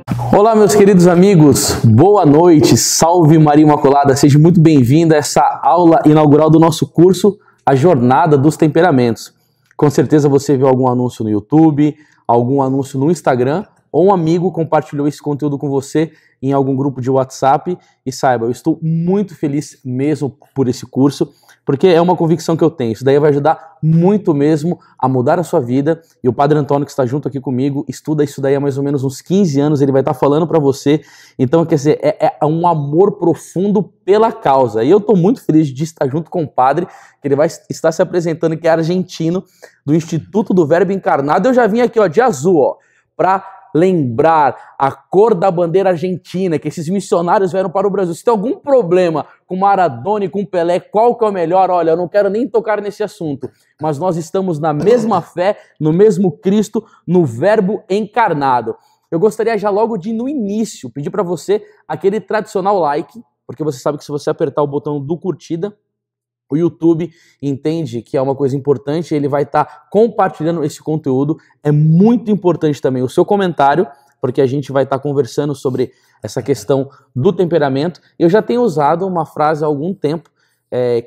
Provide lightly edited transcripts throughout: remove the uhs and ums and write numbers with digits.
Olá, meus queridos amigos, boa noite, salve Maria Imaculada, seja muito bem-vinda a essa aula inaugural do nosso curso, A Jornada dos Temperamentos. Com certeza você viu algum anúncio no YouTube, algum anúncio no Instagram, ou um amigo compartilhou esse conteúdo com você em algum grupo de WhatsApp, e saiba, eu estou muito feliz mesmo por esse curso, porque é uma convicção que eu tenho, isso daí vai ajudar muito mesmo a mudar a sua vida, e o Padre Antônio que está junto aqui comigo, estuda isso daí há mais ou menos uns 15 anos, ele vai estar falando para você, então quer dizer, é um amor profundo pela causa, e eu estou muito feliz de estar junto com o Padre, que ele vai estar se apresentando, que é argentino, do Instituto do Verbo Encarnado. Eu já vim aqui ó, de azul, ó, para lembrar a cor da bandeira argentina, que esses missionários vieram para o Brasil. Se tem algum problema com Maradona e com Pelé, qual que é o melhor? Olha, eu não quero nem tocar nesse assunto, mas nós estamos na mesma fé, no mesmo Cristo, no Verbo encarnado. Eu gostaria já logo de, no início, pedir para você aquele tradicional like, porque você sabe que se você apertar o botão do curtida, o YouTube entende que é uma coisa importante, ele vai estar compartilhando esse conteúdo. É muito importante também o seu comentário, porque a gente vai estar conversando sobre essa questão do temperamento. Eu já tenho usado uma frase há algum tempo,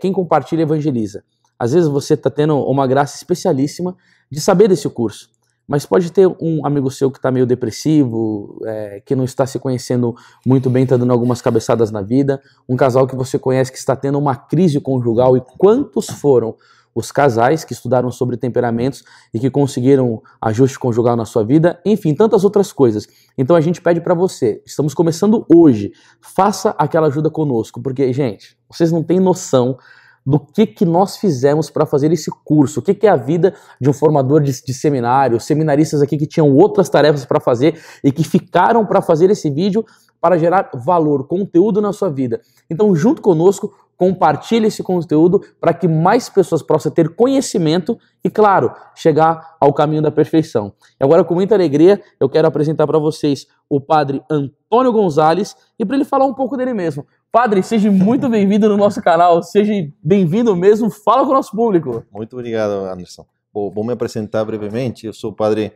quem compartilha evangeliza. Às vezes você está tendo uma graça especialíssima de saber desse curso, mas pode ter um amigo seu que está meio depressivo, que não está se conhecendo muito bem, está dando algumas cabeçadas na vida, um casal que você conhece que está tendo uma crise conjugal, e quantos foram os casais que estudaram sobre temperamentos e que conseguiram ajuste conjugal na sua vida, enfim, tantas outras coisas. Então a gente pede para você, estamos começando hoje, faça aquela ajuda conosco, porque, gente, vocês não têm noção do que nós fizemos para fazer esse curso, o que é a vida de um formador de seminário, seminaristas aqui que tinham outras tarefas para fazer e que ficaram para fazer esse vídeo para gerar valor, conteúdo na sua vida. Então, junto conosco, compartilhe esse conteúdo para que mais pessoas possam ter conhecimento e, claro, chegar ao caminho da perfeição. E agora, com muita alegria, eu quero apresentar para vocês o Padre Antônio Gonzalez e para ele falar um pouco dele mesmo. Padre, seja muito bem-vindo no nosso canal, seja bem-vindo mesmo, fala com o nosso público. Muito obrigado, Anderson. Vou me apresentar brevemente. Eu sou o Padre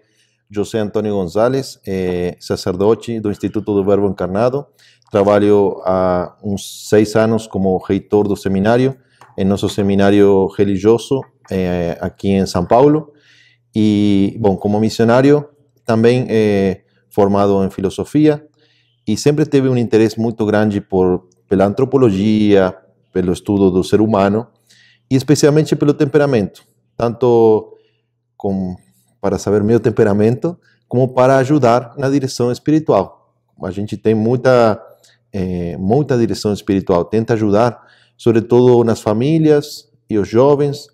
José Antônio Gonzalez, sacerdote do Instituto do Verbo Encarnado. Trabalho há uns 6 anos como reitor do seminário, em nosso seminário religioso, aqui em São Paulo. E, bom, como missionário, também formado em filosofia, e sempre teve um interesse muito grande pela antropologia, pelo estudo do ser humano, e especialmente pelo temperamento, tanto para saber meu temperamento, como para ajudar na direção espiritual. A gente tem muita direção espiritual, tenta ajudar, sobretudo nas famílias e os jovens,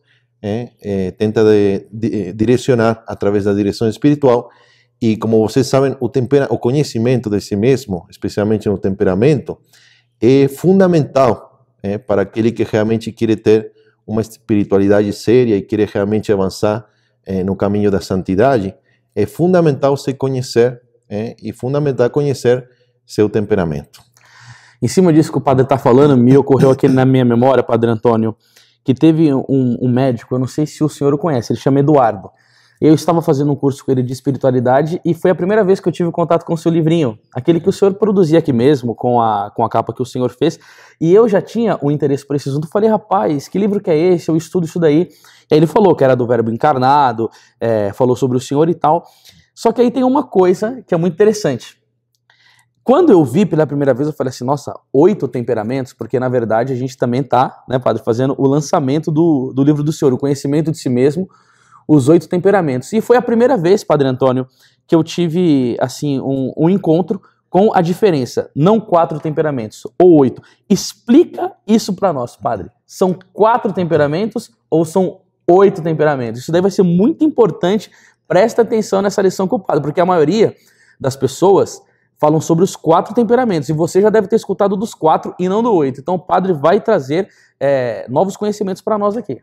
tenta direcionar através da direção espiritual. E como vocês sabem, o conhecimento de si mesmo, especialmente no temperamento, é fundamental para aquele que realmente quer ter uma espiritualidade séria e quer realmente avançar no caminho da santidade. É fundamental se conhecer e fundamental conhecer seu temperamento. Em cima disso que o padre está falando, me ocorreu aqui na minha memória, Padre Antônio, que teve um médico, eu não sei se o senhor o conhece, ele chama Eduardo. Eu estava fazendo um curso com ele de espiritualidade e foi a primeira vez que eu tive contato com o seu livrinho, aquele que o senhor produzia aqui mesmo, com a capa que o senhor fez, e eu já tinha um interesse por esse assunto. Falei, rapaz, que livro que é esse? Eu estudo isso daí. E aí ele falou que era do Verbo Encarnado, falou sobre o senhor e tal. Só que aí tem uma coisa que é muito interessante. Quando eu vi pela primeira vez, eu falei assim, nossa, 8 temperamentos, porque na verdade a gente também tá, né, padre, fazendo o lançamento do livro do senhor, o conhecimento de si mesmo, os 8 temperamentos. E foi a primeira vez, Padre Antônio, que eu tive assim um encontro com a diferença, não 4 temperamentos, ou 8. Explica isso para nós, Padre. São 4 temperamentos ou são 8 temperamentos? Isso daí vai ser muito importante, presta atenção nessa lição com o Padre, porque a maioria das pessoas falam sobre os 4 temperamentos, e você já deve ter escutado dos 4 e não do 8. Então o Padre vai trazer novos conhecimentos para nós aqui.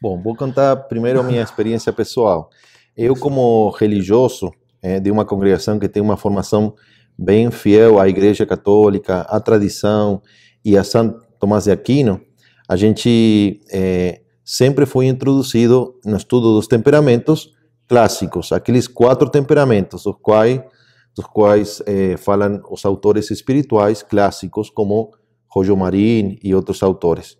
Bom, vou contar primeiro a minha experiência pessoal. Eu, como religioso de uma congregação que tem uma formação bem fiel à Igreja Católica, à tradição e a São Tomás de Aquino, a gente sempre foi introduzido no estudo dos temperamentos clássicos, aqueles 4 temperamentos, os quais dos quais falam os autores espirituais clássicos, como Royo Marín e outros autores.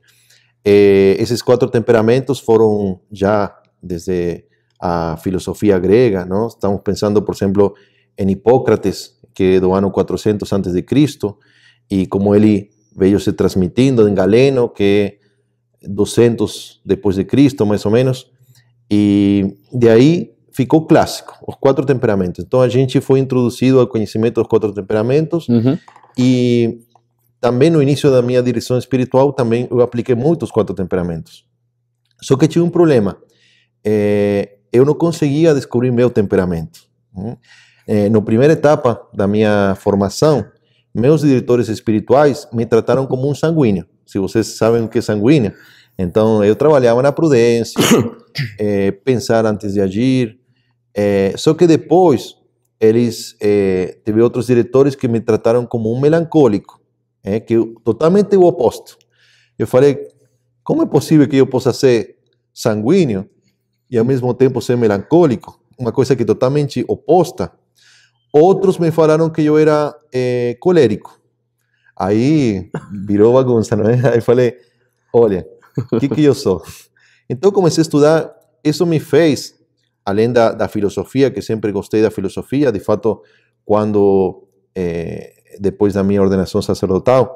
Esses 4 temperamentos foram já desde a filosofia grega, não? Estamos pensando, por exemplo, em Hipócrates, que é do ano 400 a.C., e como ele veio se transmitindo em Galeno, que é 200 depois de Cristo, mais ou menos, e de aí ficou clássico, os 4 temperamentos. Então a gente foi introduzido ao conhecimento dos 4 temperamentos, e também no início da minha direção espiritual também eu apliquei muito os 4 temperamentos. Só que tinha um problema, eu não conseguia descobrir meu temperamento. Na primeira etapa da minha formação, meus diretores espirituais me trataram como um sanguíneo. Se vocês sabem o que é sanguíneo, então eu trabalhava na prudência, pensar antes de agir. Só que depois eles teve outros diretores que me trataram como um melancólico, que é totalmente o oposto. Eu falei, como é possível que eu possa ser sanguíneo e ao mesmo tempo ser melancólico? Uma coisa que é totalmente oposta. Outros me falaram que eu era colérico. Aí virou bagunça, não é? Aí falei, olha, o que eu sou? Então comecei a estudar. Isso me fez, além da filosofia, que sempre gostei da filosofia, de fato, quando, depois da minha ordenação sacerdotal,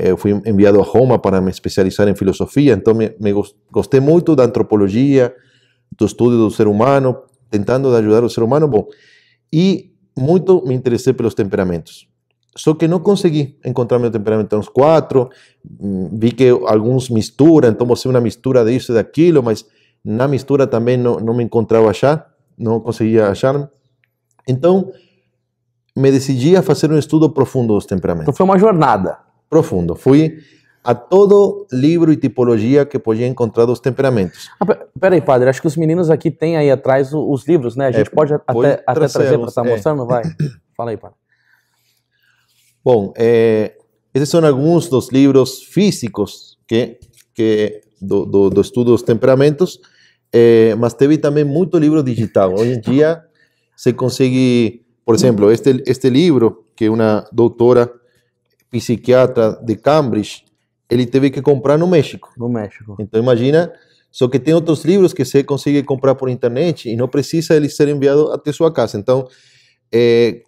eu fui enviado a Roma para me especializar em filosofia, então gostei muito da antropologia, do estudo do ser humano, tentando ajudar o ser humano, bom, e muito me interessei pelos temperamentos. Só que não consegui encontrar meu temperamento nos 4, vi que alguns misturam, então você uma mistura disso e daquilo, mas na mistura também não me encontrava achar, não conseguia achar. Então, me decidi a fazer um estudo profundo dos temperamentos. Então foi uma jornada. Profundo. Fui a todo livro e tipologia que podia encontrar dos temperamentos. Peraí, padre, acho que os meninos aqui têm aí atrás os livros, né? A gente pode até trazer para estar mostrando, vai. Fala aí, padre. Bom, esses são alguns dos livros físicos do estudo dos temperamentos, mas teve também muito livro digital. Hoje em dia se consegue, por exemplo, este livro, que é uma doutora psiquiatra de Cambridge, ele teve que comprar no México. No México. Então imagina, só que tem outros livros que você consegue comprar por internet e não precisa ele ser enviado até sua casa. Então,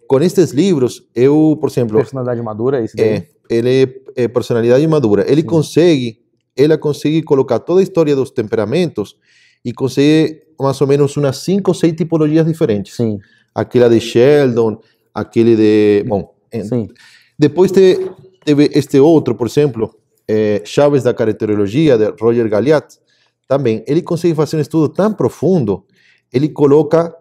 com estes livros, eu, por exemplo... Personalidade madura, esse daí? Ele é personalidade madura. Ela consegue colocar toda a história dos temperamentos e consegue mais ou menos umas 5 ou 6 tipologias diferentes. Sim. Aquela de Sheldon, aquele de... Bom, sim. Depois teve este outro, por exemplo, Chaves da Caracterologia, de Roger Galliat. Também, ele consegue fazer um estudo tão profundo, ele coloca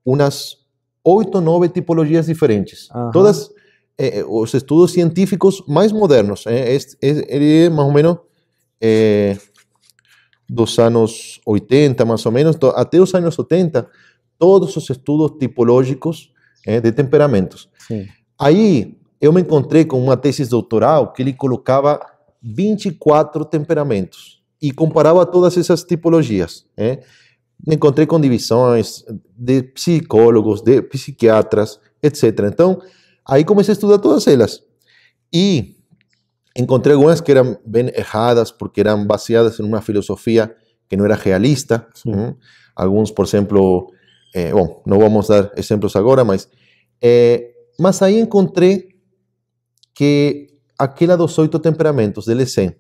umas 8 ou 9 tipologias diferentes. Todas os estudos científicos mais modernos. Ele é mais ou menos dos anos 80, mais ou menos, até os anos 70, todos os estudos tipológicos de temperamentos. Sim. Aí eu me encontrei com uma tese doutoral que ele colocava 24 temperamentos e comparava todas essas tipologias. Me encontrei com divisões de psicólogos, de psiquiatras, etc. Então, aí comecei a estudar todas elas. E encontrei algumas que eram bem erradas, porque eram baseadas em uma filosofia que não era realista. Alguns, por exemplo, bom, não vamos dar exemplos agora, mas aí encontrei que aquela dos 8 temperamentos, de Lessen.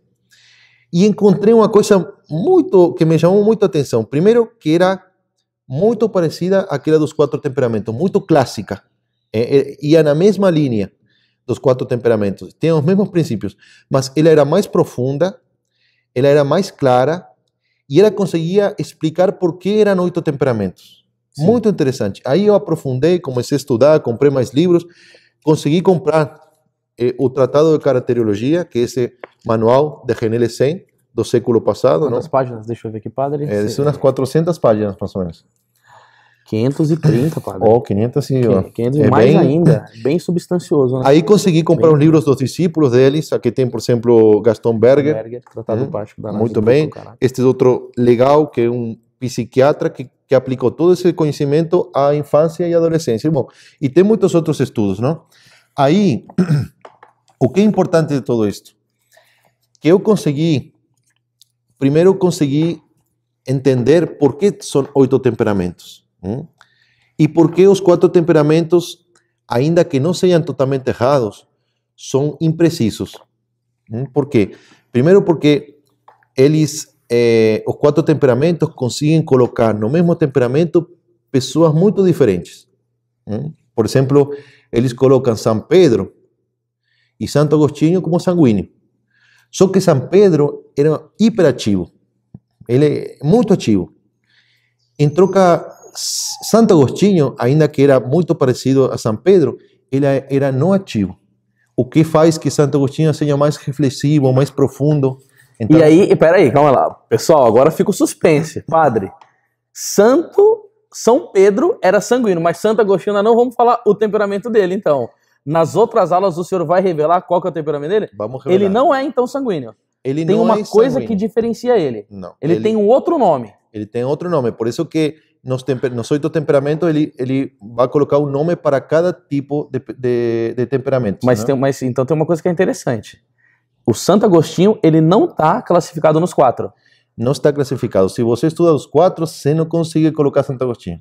E encontrei uma coisa que me chamou muito a atenção. Primeiro, que era muito parecida àquela dos 4 temperamentos, muito clássica. Ia na mesma linha dos 4 temperamentos. Tem os mesmos princípios, mas ela era mais profunda, ela era mais clara, e ela conseguia explicar por que eram 8 temperamentos. Sim. Muito interessante. Aí eu aprofundei, comecei a estudar, comprei mais livros, consegui comprar o Tratado de Caracterologia, que é esse manual de René Lessen, do século passado. Quantas páginas? Deixa eu ver aqui, padre. São umas 400 páginas, mais ou menos. 530, padre. 500 e... 500 e mais ainda. Bem substancioso, né? Aí consegui comprar os livros dos discípulos deles. Aqui tem, por exemplo, Gaston Berger. Tratado Prático da Análise. Muito bem. Este é outro legal, que é um psiquiatra que aplicou todo esse conhecimento à infância e adolescência. Bom, e tem muitos outros estudos, não? Aí, o que é importante de todo isto? Que eu consegui, primeiro consegui entender por que são 8 temperamentos. E por que os 4 temperamentos, ainda que não sejam totalmente errados, são imprecisos. Por quê? Primeiro porque eles, os 4 temperamentos conseguem colocar no mesmo temperamento pessoas muito diferentes. Por exemplo, eles colocam São Pedro e Santo Agostinho como sanguíneo. Só que São Pedro era hiperativo. Ele é muito ativo. Em troca, Santo Agostinho, ainda que era muito parecido a São Pedro, ele era não ativo. O que faz que Santo Agostinho seja mais reflexivo, mais profundo. Então, e aí, peraí, calma lá. Pessoal, agora fica o suspense. Padre, São Pedro era sanguíneo, mas Santo Agostinho, não vamos falar o temperamento dele, então. Nas outras aulas o senhor vai revelar qual que é o temperamento dele? Vamos revelar. Ele não é, então, sanguíneo. Ele tem não uma é coisa sanguíneo. que diferencia ele. Não. Ele tem um outro nome. Ele tem outro nome. Por isso que nos 8 temperamentos, ele vai colocar um nome para cada tipo de temperamento. Mas, né? então tem uma coisa que é interessante. O Santo Agostinho, ele não está classificado nos 4. Não está classificado. Se você estuda os 4, você não consegue colocar Santo Agostinho.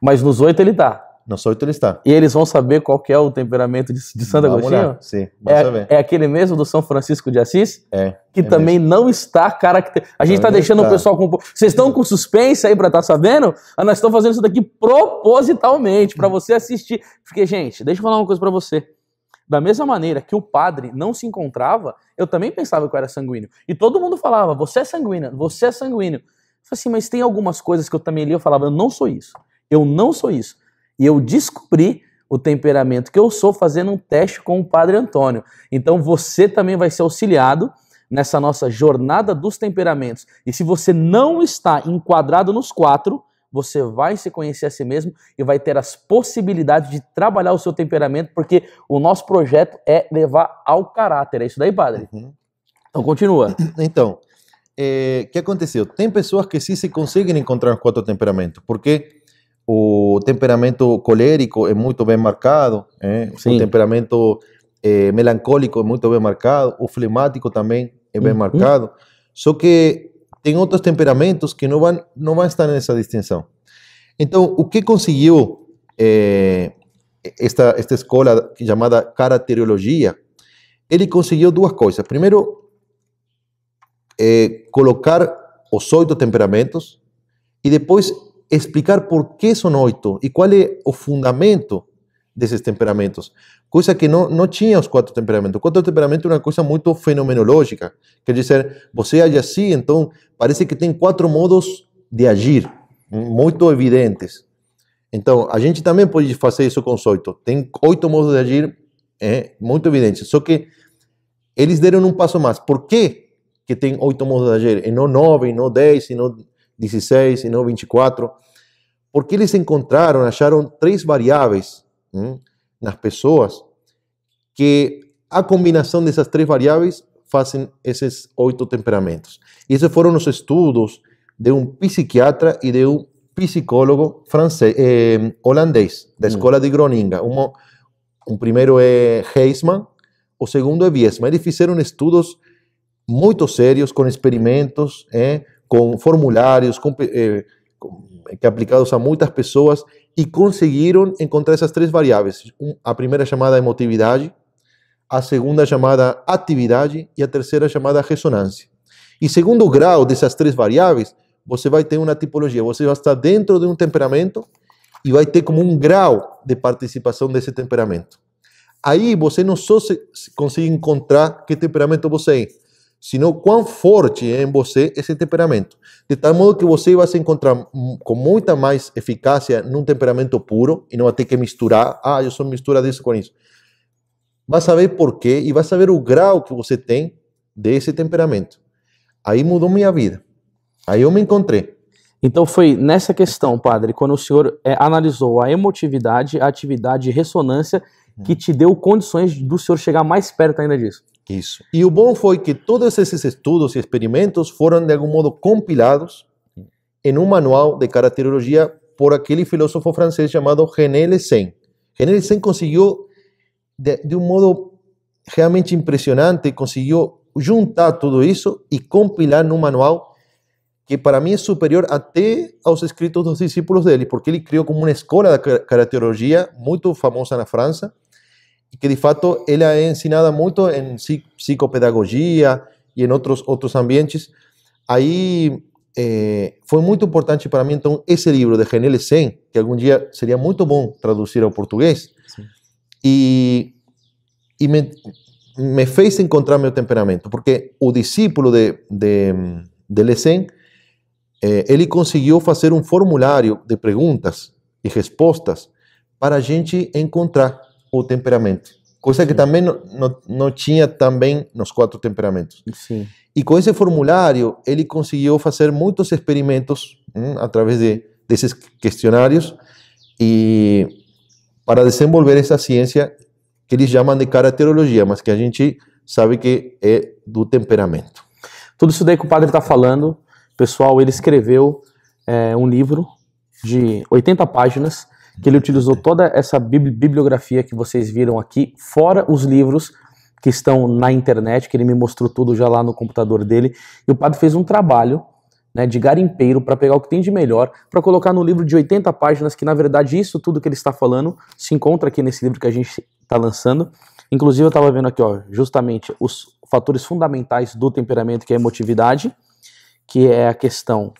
Mas nos 8 ele está. Nos 8 ele está. E eles vão saber qual que é o temperamento de Santo Vamos Agostinho? lá. Sim, vamos saber. É aquele mesmo do São Francisco de Assis? Que é também mesmo. não está caracterizado. A gente está deixando o pessoal com... Vocês estão com suspense aí para estar sabendo? Nós estamos fazendo isso daqui propositalmente, para você assistir. Porque, gente, deixa eu falar uma coisa para você. Da mesma maneira que o padre não se encontrava, eu também pensava que eu era sanguíneo. E todo mundo falava, você é sanguíneo, você é sanguíneo. Eu falei assim, mas tem algumas coisas que eu também li, eu falava, eu não sou isso. Eu não sou isso. E eu descobri o temperamento que eu sou fazendo um teste com o Padre Antônio. Então você também vai ser auxiliado nessa nossa jornada dos temperamentos. E se você não está enquadrado nos 4, você vai se conhecer a si mesmo e vai ter as possibilidades de trabalhar o seu temperamento, porque o nosso projeto é levar ao caráter. É isso daí, padre? Então continua. Então, o que aconteceu? Tem pessoas que sim se conseguem encontrar os 4 temperamentos, porque o temperamento colérico é muito bem marcado, o temperamento melancólico é muito bem marcado, o flemático também é bem marcado, só que tem outros temperamentos que não vão estar nessa distinção. Então, o que conseguiu esta escola chamada caracterologia? Ele conseguiu 2 coisas. Primeiro, colocar os 8 temperamentos e depois explicar por que são 8 e qual é o fundamento desses temperamentos. Coisa que não tinha os 4 temperamentos. O 4 temperamentos é uma coisa muito fenomenológica. Quer dizer, você age assim, então parece que tem 4 modos de agir, muito evidentes. Então, a gente também pode fazer isso com os 8. Tem 8 modos de agir muito evidentes. Só que eles deram um passo mais. Por que tem 8 modos de agir? E não 9, e não 10, e não 16 e não 24, porque eles acharam 3 variáveis nas pessoas que a combinação dessas 3 variáveis fazem esses 8 temperamentos. E esses foram os estudos de um psiquiatra e de um psicólogo francês, holandês, da escola de Groningen. Um primeiro é Heisman, o segundo é Wiesman. Eles fizeram estudos muito sérios, com experimentos, com formulários que aplicados a muitas pessoas e conseguiram encontrar essas 3 variáveis. A primeira chamada emotividade, a segunda chamada atividade e a terceira chamada ressonância. E segundo o grau dessas 3 variáveis, você vai ter uma tipologia. Você vai estar dentro de um temperamento e vai ter como um grau de participação desse temperamento. Aí você não só consegue encontrar que temperamento você é, sino quão forte é em você esse temperamento. De tal modo que você vai se encontrar com muita mais eficácia num temperamento puro e não vai ter que misturar, eu sou mistura disso com isso. Vai saber por quê e vai saber o grau que você tem desse temperamento. Aí mudou minha vida. Aí eu me encontrei. Então foi nessa questão, padre, quando o senhor analisou a emotividade, a atividade e ressonância, que te deu condições do senhor chegar mais perto ainda disso. Isso. E o bom foi que todos esses estudos e experimentos foram, de algum modo, compilados em um manual de caracterologia por aquele filósofo francês chamado René Lessen. René Lessen conseguiu, de um modo realmente impressionante, conseguiu juntar tudo isso e compilar num manual que para mim é superior até aos escritos dos discípulos dele, porque ele criou como uma escola da caracterologia muito famosa na França, e que de fato ela é ensinada muito em psicopedagogia e em outros ambientes. Aí foi muito importante para mim, então, esse livro de René Lessen, que algum dia seria muito bom traduzir ao português, e me fez encontrar meu temperamento, porque o discípulo de Lessen, ele conseguiu fazer um formulário de perguntas e respostas para a gente encontrar o temperamento, coisa que também não tinha também nos 4 temperamentos. Sim. E com esse formulário, ele conseguiu fazer muitos experimentos através desses questionários e para desenvolver essa ciência que eles chamam de caracterologia, mas que a gente sabe que é do temperamento. Tudo isso daí que o padre está falando, pessoal, ele escreveu um livro de 80 páginas, que ele utilizou toda essa bibliografia que vocês viram aqui, fora os livros que estão na internet, que ele me mostrou tudo já lá no computador dele, e o padre fez um trabalho, né, de garimpeiro para pegar o que tem de melhor, para colocar no livro de 80 páginas, que na verdade isso tudo que ele está falando se encontra aqui nesse livro que a gente está lançando. Inclusive eu estava vendo aqui, ó, justamente os fatores fundamentais do temperamento, que é a emotividade, que é a questão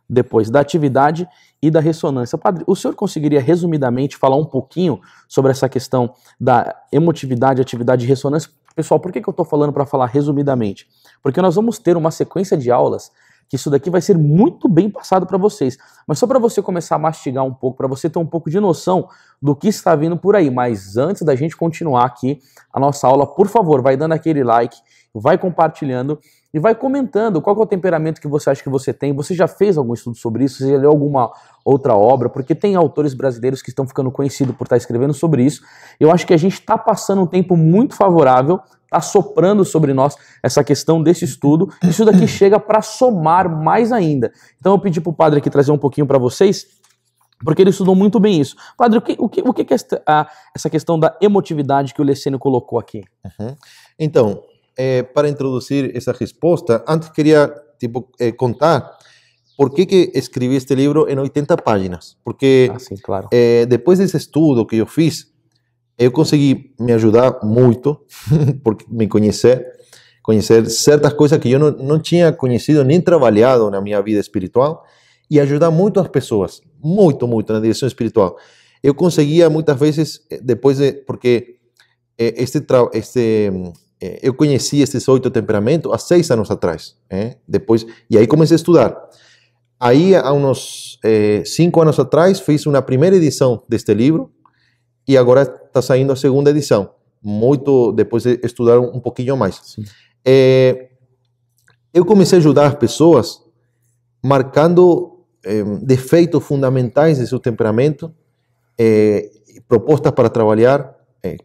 depois da atividade e da ressonância. Padre, o senhor conseguiria resumidamente falar um pouquinho sobre essa questão da emotividade, atividade e ressonância? Pessoal, por que eu estou falando para falar resumidamente? Porque nós vamos ter uma sequência de aulas que isso daqui vai ser muito bem passado para vocês. Mas só para você começar a mastigar um pouco, para você ter um pouco de noção do que está vindo por aí. Mas antes da gente continuar aqui a nossa aula, por favor, vai dando aquele like, vai compartilhando e vai comentando qual que é o temperamento que você acha que você tem. Você já fez algum estudo sobre isso? Você já leu alguma outra obra? Porque tem autores brasileiros que estão ficando conhecidos por estar escrevendo sobre isso. Eu acho que a gente está passando um tempo muito favorável, está soprando sobre nós essa questão desse estudo. Isso daqui chega para somar mais ainda. Então eu pedi para o padre aqui trazer um pouquinho para vocês, porque ele estudou muito bem isso. Padre, o que é essa questão da emotividade que o Lessen colocou aqui? Então, para introduzir essa resposta, antes queria contar por que escrevi este livro em 80 páginas. Porque sim, claro. Depois desse estudo que eu fiz, eu consegui me ajudar muito, porque me conhecer certas coisas que eu não tinha conhecido nem trabalhado na minha vida espiritual, e ajudar muito as pessoas, muito na direção espiritual. Eu conseguia muitas vezes, porque eu conheci esses 8 temperamentos há 6 anos atrás. Depois, e aí comecei a estudar. Aí, há uns 5 anos atrás, fiz uma primeira edição deste livro, e agora está saindo a segunda edição, muito depois de estudar um pouquinho mais. Eu comecei a ajudar as pessoas marcando defeitos fundamentais de seu temperamento, propostas para trabalhar,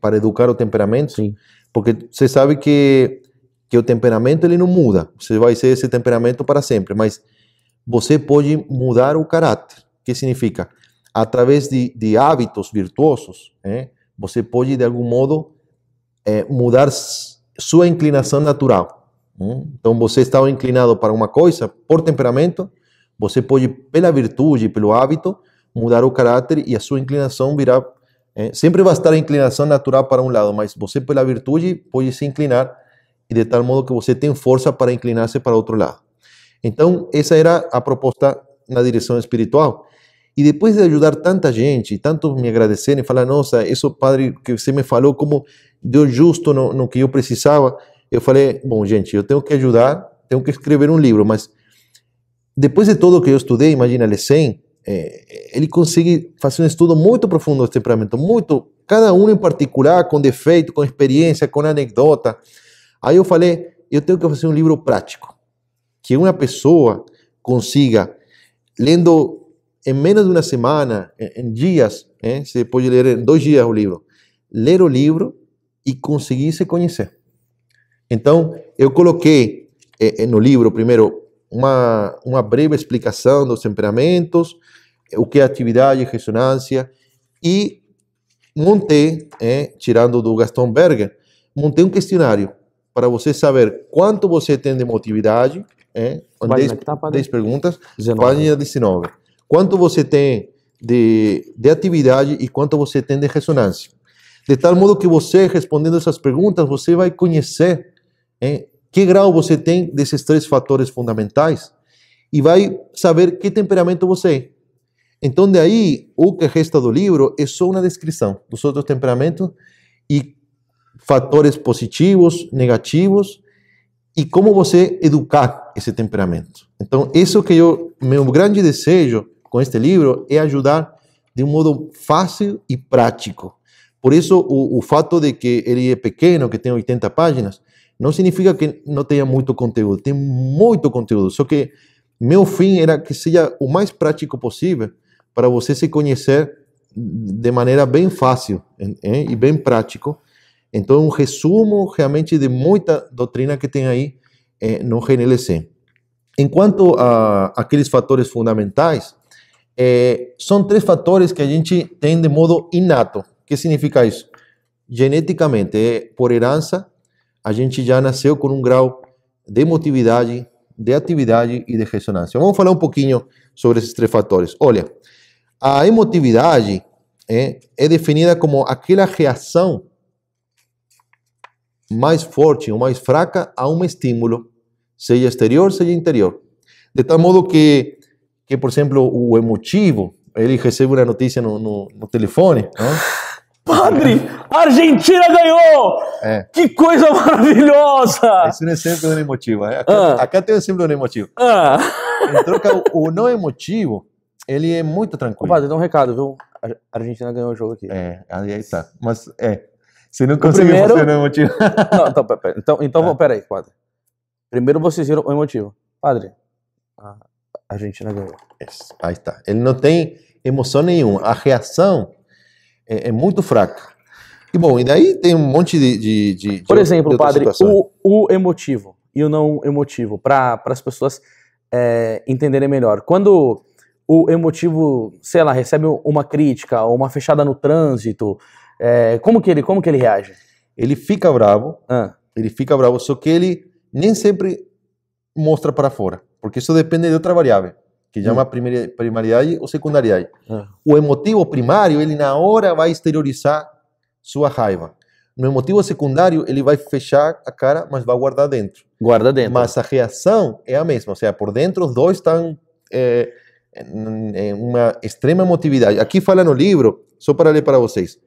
para educar o temperamento. Sim. Porque você sabe que o temperamento ele não muda, você vai ser esse temperamento para sempre, mas você pode mudar o caráter. O que significa? Através de hábitos virtuosos, você pode de algum modo mudar sua inclinação natural. Então você estava inclinado para uma coisa por temperamento, você pode, pela virtude, pelo hábito, mudar o caráter e a sua inclinação virar. Sempre vai estar a inclinação natural para um lado, mas você, pela virtude, pode se inclinar, e de tal modo que você tem força para inclinar-se para outro lado. Então, essa era a proposta na direção espiritual. E depois de ajudar tanta gente, tantos me agradecerem, falar, nossa, isso, padre, que você me falou, como deu justo no que eu precisava, eu falei, bom, gente, eu tenho que ajudar, tenho que escrever um livro, mas depois de tudo que eu estudei, imagina, Lessen, ele consegue fazer um estudo muito profundo desse temperamento, cada um em particular, com defeito, com experiência, com anedota. Aí eu falei, eu tenho que fazer um livro prático, que uma pessoa consiga, lendo em menos de uma semana, em dias, você pode ler em 2 dias o livro, ler o livro e conseguir se conhecer. Então, eu coloquei no livro, primeiro, uma breve explicação dos temperamentos, o que é atividade, ressonância, e montei, tirando do Gaston Berger, montei um questionário para você saber quanto você tem de emotividade, 10 perguntas, 19. página 19. Quanto você tem de atividade e quanto você tem de ressonância. De tal modo que você, respondendo essas perguntas, você vai conhecer que grau você tem desses 3 fatores fundamentais e vai saber que temperamento você é. Então, daí, o que resta do livro é só uma descrição dos outros temperamentos e fatores positivos, negativos, e como você educar esse temperamento. Então, isso que meu grande desejo com este livro é ajudar de um modo fácil e prático. Por isso, o fato de que ele é pequeno, que tem 80 páginas, não significa que não tenha muito conteúdo. Tem muito conteúdo, só que meu fim era que seja o mais prático possível para você se conhecer de maneira bem fácil e bem prático. Então, um resumo realmente de muita doutrina que tem aí no GNLC. Enquanto a aqueles fatores fundamentais, são 3 fatores que a gente tem de modo inato. O que significa isso? Geneticamente, por herança, a gente já nasceu com um grau de emotividade, de atividade e de ressonância. Vamos falar um pouquinho sobre esses 3 fatores. Olha, a emotividade é definida como aquela reação mais forte ou mais fraca a um estímulo, seja exterior, seja interior. De tal modo que por exemplo, o emotivo, ele recebe uma notícia no telefone, não? Padre, a Argentina ganhou! Que coisa maravilhosa! Esse é um exemplo de um emotivo. Acá tem um exemplo de um emotivo. Em troca, o não emotivo, ele é muito tranquilo. Padre, dá um recado, viu? A Argentina ganhou o jogo aqui. Aí está. Mas, você não conseguiu fazer o emotivo. Não, então peraí, padre. Primeiro vocês viram o emotivo. Padre, a Argentina ganhou. Aí está. Ele não tem emoção nenhuma. A reação é muito fraca. E bom, e daí tem um monte de Por exemplo, padre, o emotivo e o não emotivo, para as pessoas entenderem melhor. Quando o emotivo, sei lá, recebe uma crítica ou uma fechada no trânsito, como que ele reage? Ele fica bravo, só que ele nem sempre mostra para fora, porque isso depende de outra variável, que chama primariedade ou secundariedade. O emotivo primário, ele na hora vai exteriorizar sua raiva. No emotivo secundário, ele vai fechar a cara, mas vai guardar dentro. Guarda dentro. Mas a reação é a mesma, ou seja, por dentro os dois estão em uma extrema emotividade. Aqui fala no livro, só para ler para vocês,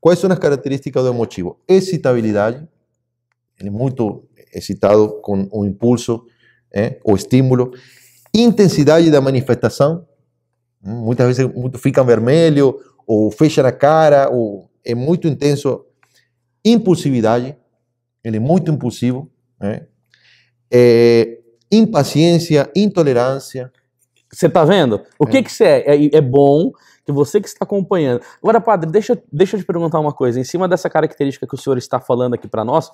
quais são as características do emotivo? Excitabilidade, ele é muito excitado com o impulso, o estímulo. Intensidade da manifestação, muitas vezes fica vermelho, ou fecha a cara, ou é muito intenso. Impulsividade, ele é muito impulsivo. Impaciência, intolerância. Você está vendo? O que você é bom que você que está acompanhando. Agora, padre, deixa eu te perguntar uma coisa. Em cima dessa característica que o senhor está falando aqui para nós,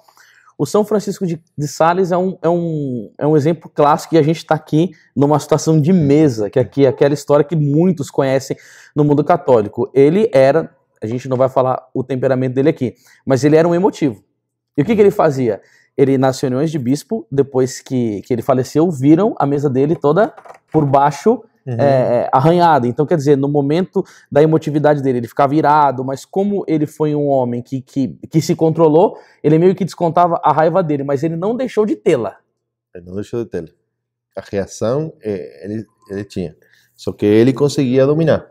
o São Francisco de Sales é um exemplo clássico e a gente está aqui numa situação de mesa, que aqui é aquela história que muitos conhecem no mundo católico. Ele era, a gente não vai falar o temperamento dele aqui, mas ele era um emotivo. E o que ele fazia? Ele, nas reuniões de bispo, depois que ele faleceu, viram a mesa dele toda por baixo, arranhada. Então, quer dizer, no momento da emotividade dele, ele ficava irado, mas como ele foi um homem que se controlou, ele meio que descontava a raiva dele, mas ele não deixou de tê-la. Ele não deixou de tê-la. A reação, ele tinha. Só que ele conseguia dominar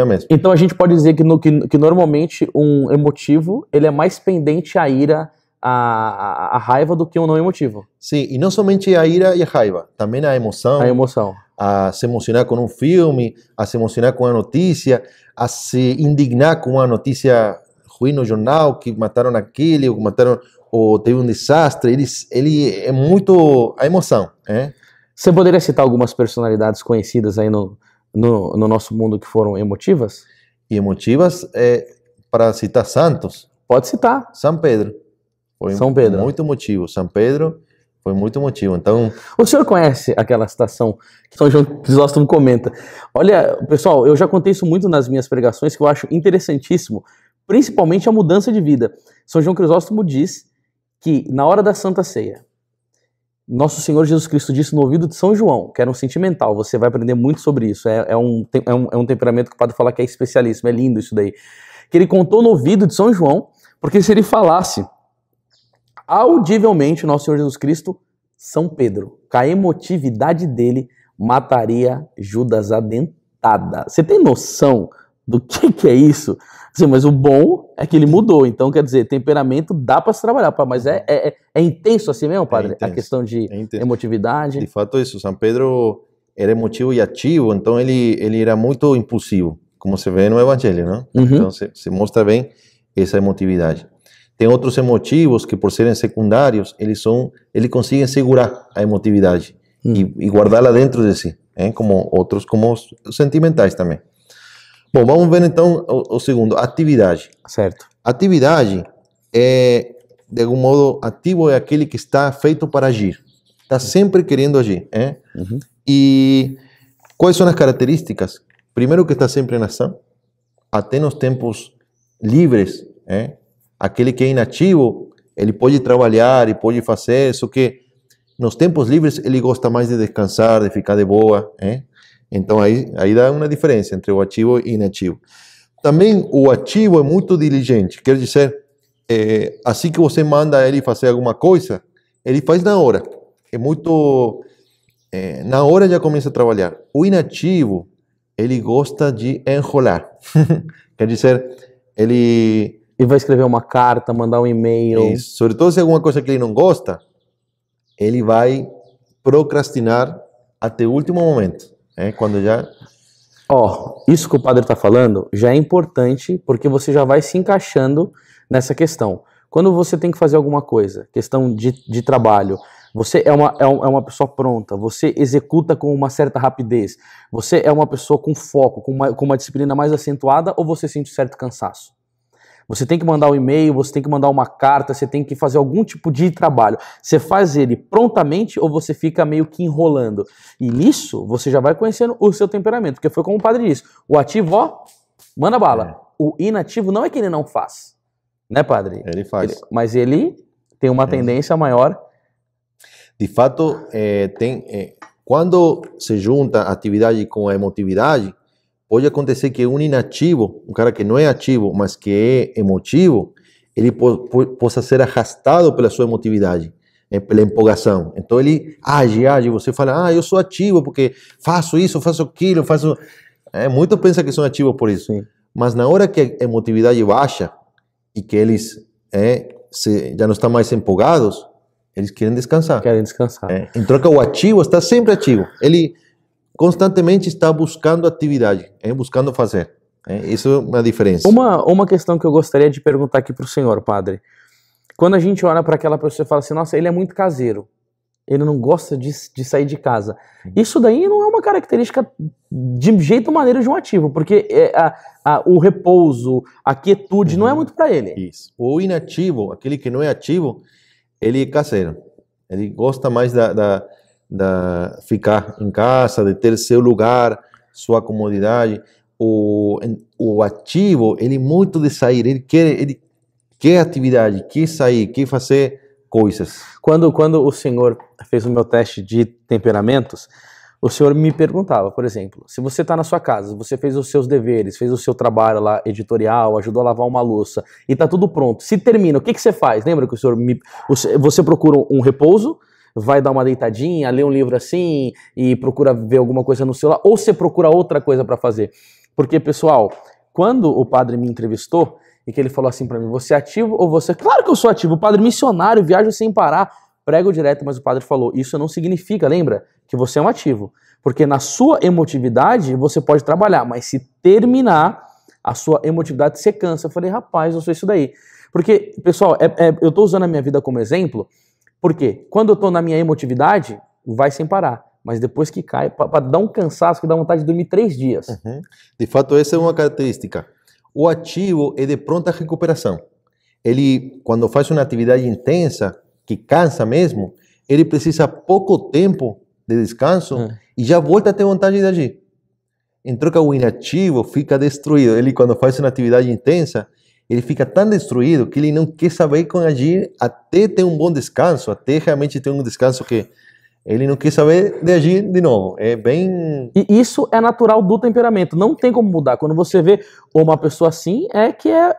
mesmo. Então, a gente pode dizer que normalmente um emotivo, ele é mais pendente à ira, a raiva do que um não emotivo. Sim, e não somente a ira e a raiva, também a emoção. A emoção. A se emocionar com um filme, a se emocionar com uma notícia, a se indignar com uma notícia ruim no jornal, que mataram aquele, ou teve um desastre. Ele é muito a emoção. Você poderia citar algumas personalidades conhecidas aí no nosso mundo que foram emotivas? E emotivas, para citar santos. Pode citar. São Pedro. Foi São Pedro. Muito emotivo. São Pedro Foi muito emotivo. Então, O senhor conhece aquela citação que São João Crisóstomo comenta? Olha, pessoal, eu já contei isso muito nas minhas pregações, que eu acho interessantíssimo, principalmente a mudança de vida. São João Crisóstomo diz que na hora da Santa Ceia, nosso Senhor Jesus Cristo disse no ouvido de São João, que era um sentimental, você vai aprender muito sobre isso, é um temperamento que pode falar que é especialíssimo, é lindo isso daí, que ele contou no ouvido de São João, porque se ele falasse audivelmente, nosso Senhor Jesus Cristo, São Pedro, com a emotividade dele, mataria Judas a dentada. Você tem noção do que é isso? Sim, mas o bom é que ele mudou, então quer dizer, temperamento dá para se trabalhar, mas é intenso assim mesmo, padre? A questão de emotividade. De fato, isso. São Pedro era emotivo e ativo, então ele era muito impulsivo, como se vê no Evangelho, não? Então se mostra bem essa emotividade. Tem outros emotivos que, por serem secundários, eles conseguem segurar a emotividade e guardá-la dentro de si, como outros, como os sentimentais também. Bom, vamos ver então o segundo, atividade. Certo. Atividade é, de algum modo, ativo é aquele que está feito para agir. Está sempre querendo agir. E quais são as características? Primeiro, que está sempre em ação, até nos tempos livres. Aquele que é inativo, ele pode trabalhar e pode fazer, só que nos tempos livres ele gosta mais de descansar, de ficar de boa. Então aí dá uma diferença entre o ativo e inativo. Também o ativo é muito diligente, quer dizer, assim que você manda ele fazer alguma coisa, ele faz na hora. É muito... na hora já começa a trabalhar. O inativo, ele gosta de enrolar. Quer dizer, ele... E vai escrever uma carta, mandar um e-mail. Sobretudo se é alguma coisa que ele não gosta, ele vai procrastinar até o último momento. Quando já... Isso que o padre está falando já é importante, porque você já vai se encaixando nessa questão. Quando você tem que fazer alguma coisa, questão de trabalho, você é uma pessoa pronta, você executa com uma certa rapidez, você é uma pessoa com foco, com uma disciplina mais acentuada, ou você sente certo cansaço? Você tem que mandar um e-mail, você tem que mandar uma carta, você tem que fazer algum tipo de trabalho. Você faz ele prontamente ou você fica meio que enrolando? E nisso, você já vai conhecendo o seu temperamento, porque foi como o padre disse, o ativo, manda bala. O inativo não é que ele não faz, né, padre? Ele faz. Mas ele tem uma tendência maior. De fato, quando se junta a atividade com a emotividade, pode acontecer que um inativo, um cara que não é ativo, mas que é emotivo, ele possa ser arrastado pela sua emotividade, pela empolgação. Então ele age. Você fala, eu sou ativo porque faço isso, faço aquilo, faço... Muitos pensam que são ativos por isso. Sim. Mas na hora que a emotividade baixa e que eles já não estão mais empolgados, eles querem descansar. Querem descansar. Em troca, o ativo está sempre ativo. Ele constantemente está buscando atividade, buscando fazer. Isso é uma diferença. Uma questão que eu gostaria de perguntar aqui para o senhor, padre. Quando a gente olha para aquela pessoa e fala assim, nossa, ele é muito caseiro, ele não gosta de sair de casa. Isso daí não é uma característica de jeito maneira de um ativo, porque o repouso, a quietude não é muito para ele. Isso. O inativo, aquele que não é ativo, ele é caseiro. Ele gosta mais da ficar em casa, de ter seu lugar, sua comodidade. O ativo, ele é muito de sair, ele quer atividade, quer sair, quer fazer coisas. Quando o senhor fez o meu teste de temperamentos, o senhor me perguntava, por exemplo, se você está na sua casa, você fez os seus deveres, fez o seu trabalho lá editorial, ajudou a lavar uma louça e está tudo pronto. Se termina, o que você faz? Lembra que você procura um repouso, vai dar uma deitadinha, lê um livro assim e procura ver alguma coisa no celular, ou você procura outra coisa para fazer? Porque, pessoal, quando o padre me entrevistou e que ele falou assim para mim, você é ativo ou você... Claro que eu sou ativo, o padre missionário, viajo sem parar, prego direto, mas o padre falou, isso não significa, lembra, que você é um ativo. Porque na sua emotividade você pode trabalhar, mas se terminar a sua emotividade você cansa. Eu falei, rapaz, eu sou isso daí. Porque, pessoal, eu estou usando a minha vida como exemplo, porque quando eu estou na minha emotividade, vai sem parar. Mas depois que cai, para dar um cansaço que dá vontade de dormir 3 dias. De fato, essa é uma característica. O ativo é de pronta recuperação. Ele, quando faz uma atividade intensa, que cansa mesmo, ele precisa pouco tempo de descanso e já volta a ter vontade de agir. Em troca, o inativo fica destruído. Ele, quando faz uma atividade intensa, ele fica tão destruído que ele não quer saber com agir até ter um bom descanso, até realmente ter um descanso que ele não quer saber de agir de novo. É bem... E isso é natural do temperamento, não tem como mudar. Quando você vê uma pessoa assim, é que é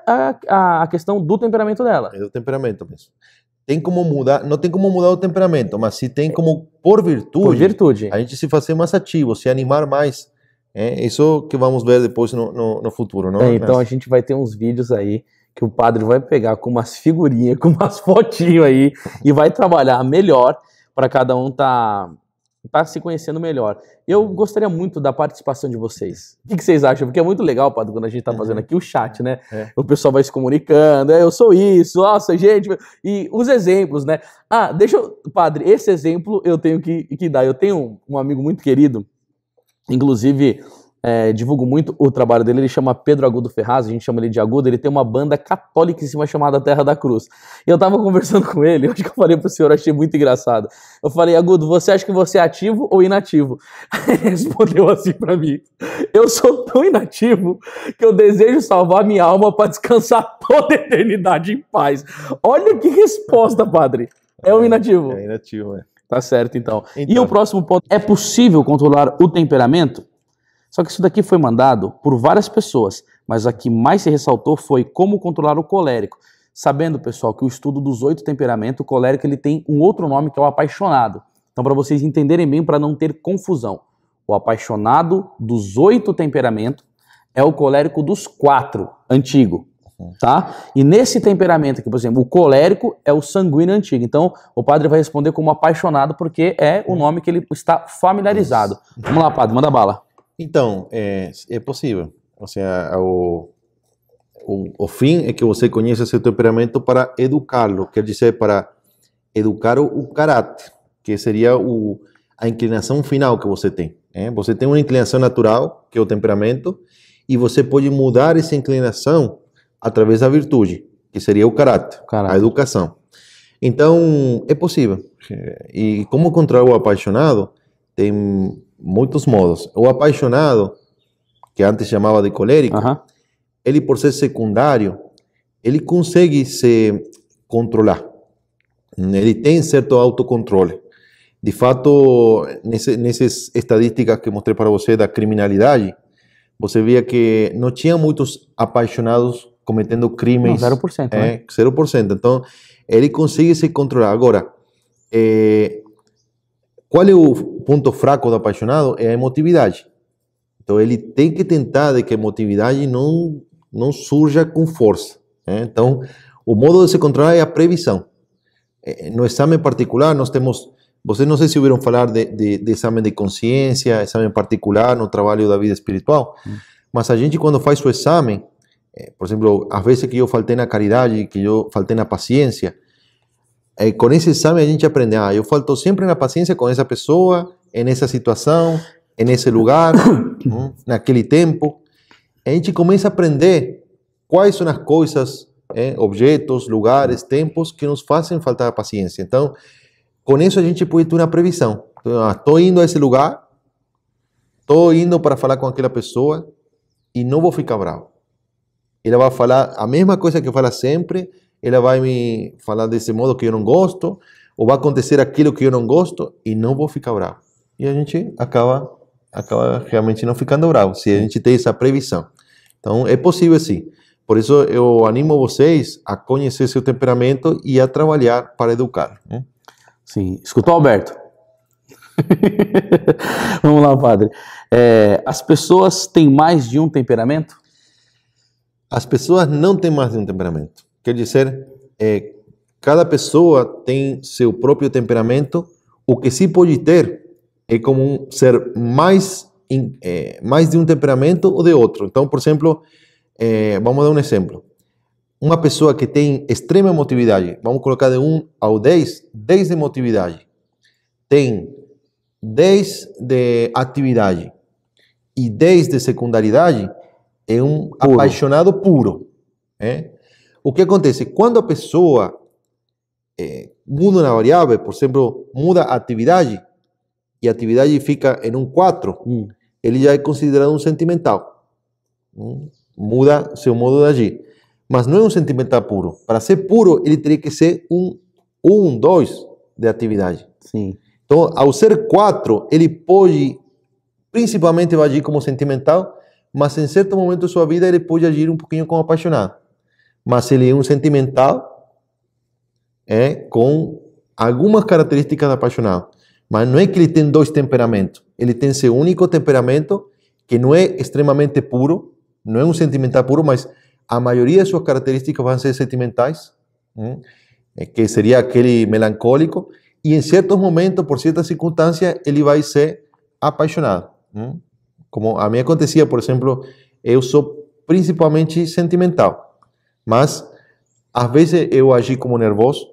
a questão do temperamento dela. É do temperamento mesmo. Tem como mudar, não tem como mudar o temperamento, mas se tem como, por virtude, a gente se fazer mais ativo, se animar mais. É isso que vamos ver depois no futuro, não? Então a gente vai ter uns vídeos aí que o padre vai pegar com umas figurinhas, com umas fotinhas aí e vai trabalhar melhor para cada um tá se conhecendo melhor. Eu gostaria muito da participação de vocês. O que vocês acham? Porque é muito legal, padre, quando a gente tá fazendo aqui o chat, né? O pessoal vai se comunicando, eu sou isso, nossa, gente, e os exemplos, né? Padre, esse exemplo eu tenho que dar. Eu tenho um amigo muito querido, inclusive, divulgo muito o trabalho dele, ele chama Pedro Agudo Ferraz, a gente chama ele de Agudo, ele tem uma banda católicíssima chamada Terra da Cruz. E eu tava conversando com ele, acho que eu falei pro senhor, achei muito engraçado. Eu falei, Agudo, você acha que você é ativo ou inativo? Ele respondeu assim pra mim, eu sou tão inativo que eu desejo salvar minha alma para descansar toda a eternidade em paz. Olha que resposta, padre. É um inativo. É inativo, Tá certo, então. E o próximo ponto, é possível controlar o temperamento? Só que isso daqui foi mandado por várias pessoas, mas a que mais se ressaltou foi como controlar o colérico. Sabendo, pessoal, que o estudo dos 8 temperamentos, o colérico ele tem um outro nome que é o apaixonado. Então, para vocês entenderem bem, para não ter confusão, o apaixonado dos 8 temperamentos é o colérico dos 4, antigo. Tá? E nesse temperamento aqui, por exemplo, o colérico é o sanguíneo antigo. Então, o padre vai responder como apaixonado porque é o nome que ele está familiarizado. Vamos lá, padre, manda bala. Então, é possível. Ou seja, o fim é que você conheça seu temperamento para educá-lo, quer dizer, para educar o caráter, que seria a inclinação final que você tem. Você tem uma inclinação natural, que é o temperamento, e você pode mudar essa inclinação através da virtude, que seria o caráter, a educação. Então, é possível. E como controlar o apaixonado? Tem muitos modos. O apaixonado, que antes chamava de colérico, ele por ser secundário, ele consegue se controlar. Ele tem certo autocontrole. De fato, nessas estatísticas que mostrei para você da criminalidade, você via que não tinha muitos apaixonados cometendo crimes. Não, 0%. Né? 0%. Então, ele consegue se controlar. Agora, qual é o ponto fraco do apaixonado? É a emotividade. Então, ele tem que tentar de que a emotividade não surja com força. Então, o modo de se controlar é a previsão. No exame particular, nós temos... Vocês não sei se ouviram falar de exame de consciência, exame particular no trabalho da vida espiritual, mas a gente, quando faz o exame, por exemplo, às vezes que eu faltei na caridade, que eu faltei na paciência, com esse exame a gente aprende, eu falto sempre na paciência com essa pessoa, nessa situação, nesse lugar, naquele tempo. A gente começa a aprender quais são as coisas, objetos, lugares, tempos que nos fazem faltar a paciência. Então, com isso a gente pode ter uma previsão. Estou indo a esse lugar, estou indo para falar com aquela pessoa e não vou ficar bravo. Ela vai falar a mesma coisa que fala sempre, ela vai me falar desse modo que eu não gosto, ou vai acontecer aquilo que eu não gosto e não vou ficar bravo. E a gente acaba realmente não ficando bravo, se a gente tem essa previsão. Então, é possível sim. Por isso, eu animo vocês a conhecer seu temperamento e a trabalhar para educar. Sim. Escutou, Alberto? Vamos lá, padre. As pessoas têm mais de um temperamento? As pessoas não têm mais de um temperamento. Quer dizer, cada pessoa tem seu próprio temperamento. O que sim pode ter é como ser mais de um temperamento ou de outro. Então, por exemplo, vamos dar um exemplo. Uma pessoa que tem extrema emotividade, vamos colocar de 1 ao 10, 10 de emotividade, tem 10 de atividade e 10 de secundaridade, é um apaixonado puro. O que acontece? Quando a pessoa muda uma variável, por exemplo, muda a atividade, e a atividade fica em um 4, ele já é considerado um sentimental. Muda seu modo de agir. Mas não é um sentimental puro. Para ser puro, ele teria que ser um 2 de atividade. Sim. Então, ao ser 4, ele pode, principalmente vai agir como sentimental, mas em certo momento da sua vida ele pode agir um pouquinho como apaixonado. Mas ele é um sentimental com algumas características de apaixonado. Mas não é que ele tem 2 temperamentos. Ele tem seu único temperamento, que não é extremamente puro, não é um sentimental puro, mas a maioria de suas características vão ser sentimentais, que seria aquele melancólico, e em certos momentos, por certas circunstâncias, ele vai ser apaixonado. Como a mim acontecia, por exemplo, eu sou principalmente sentimental, mas às vezes eu agi como nervoso,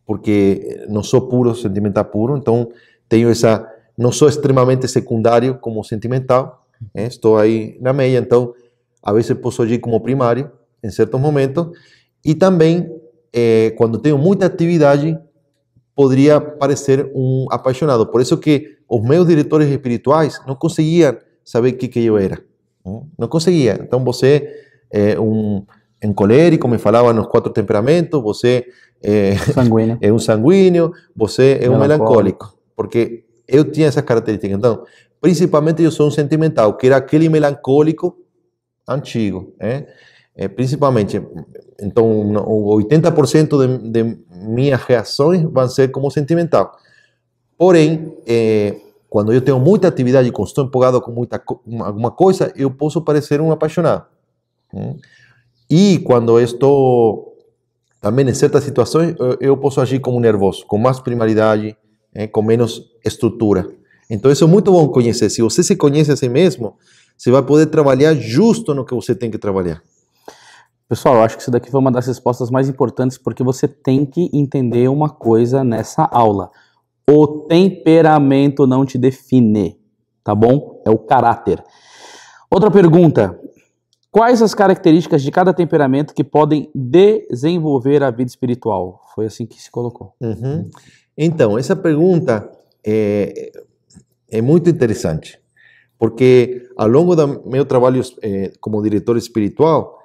porque não sou puro, sentimental puro, então tenho essa, não sou extremamente secundário como sentimental, estou aí na meia, então a vezes posso agir como primário em certos momentos, e também quando tenho muita atividade poderia parecer um apaixonado. Por isso que os meus diretores espirituais não conseguiam saber o que eu era. Não conseguia. Então você é um colérico, me falava nos 4 temperamentos, você é um sanguíneo, você é um melancólico. Porque eu tinha essas características. Então, principalmente eu sou um sentimental, que era aquele melancólico antigo. Principalmente. Então, 80% de minhas reações vão ser como sentimental. Porém, quando eu tenho muita atividade, quando estou empolgado com alguma coisa, eu posso parecer um apaixonado. E quando eu estou também em certas situações, eu posso agir como nervoso, com mais primaridade, com menos estrutura. Então, isso é muito bom conhecer. Se você se conhece a si mesmo, você vai poder trabalhar justo no que você tem que trabalhar. Pessoal, eu acho que isso daqui foi uma das respostas mais importantes, porque você tem que entender uma coisa nessa aula. O temperamento não te define, tá bom? É o caráter. Outra pergunta. Quais as características de cada temperamento que podem desenvolver a vida espiritual? Foi assim que se colocou. Então, essa pergunta é muito interessante, porque ao longo do meu trabalho como diretor espiritual,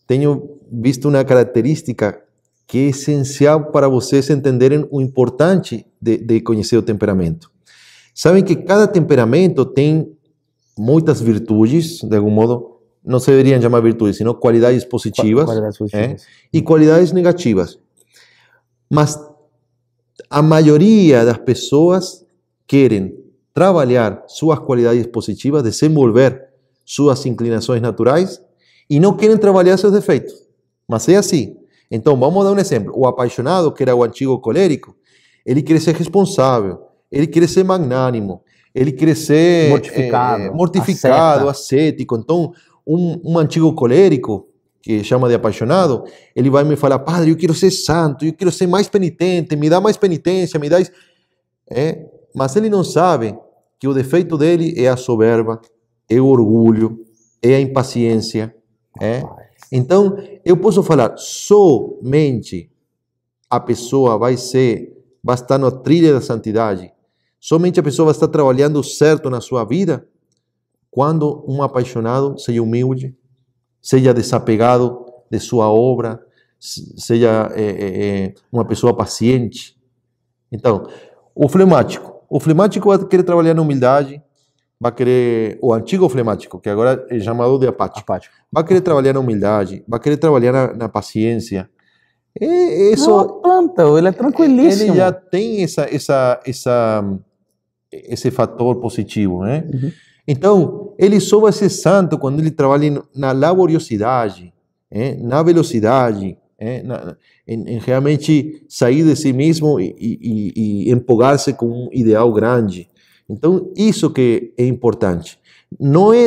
tenho visto uma característica que é essencial para vocês entenderem o importante de conhecer o temperamento. Sabem que cada temperamento tem muitas virtudes, de algum modo, não se deveriam chamar virtudes, senão qualidades positivas, e qualidades negativas. Mas a maioria das pessoas querem trabalhar suas qualidades positivas, desenvolver suas inclinações naturais, e não querem trabalhar seus defeitos. Mas é assim. Então, vamos dar um exemplo. O apaixonado, que era o antigo colérico, ele quer ser responsável, ele quer ser magnânimo, ele quer ser mortificado, ascético. Então, um antigo colérico, que chama de apaixonado, ele vai me falar: padre, eu quero ser santo, eu quero ser mais penitente, me dá mais penitência, me dá isso. Mas ele não sabe que o defeito dele é a soberba, é o orgulho, é a impaciência. Então, eu posso falar, somente a pessoa vai estar na trilha da santidade, somente a pessoa vai estar trabalhando certo na sua vida, quando um apaixonado seja humilde, seja desapegado de sua obra, seja uma pessoa paciente. Então, o flemático vai querer trabalhar na humildade, vai querer, o antigo flemático, que agora é chamado de apático. Vai querer trabalhar na humildade, vai querer trabalhar na paciência. Isso, não planta, ele é tranquilíssimo. Ele já tem esse fator positivo, né? Então, ele só vai ser santo quando ele trabalha na laboriosidade, na velocidade, em realmente sair de si mesmo e empolgar-se com um ideal grande. Então, isso que é importante. Não é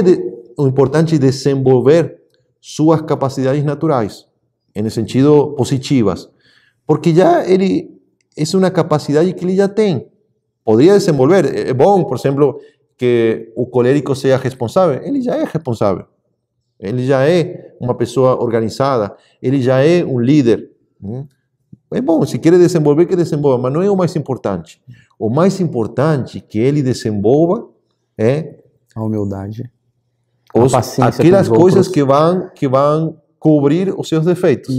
o importante desenvolver suas capacidades naturais, no sentido positivas, porque já ele é uma capacidade que ele já tem. Poderia desenvolver. É bom, por exemplo, que o colérico seja responsável. Ele já é responsável. Ele já é uma pessoa organizada. Ele já é um líder. é bom, se quer desenvolver, que desenvolva, mas não é o mais importante. O mais importante que ele desenvolva é a humildade, aquelas coisas que vão cobrir os seus defeitos.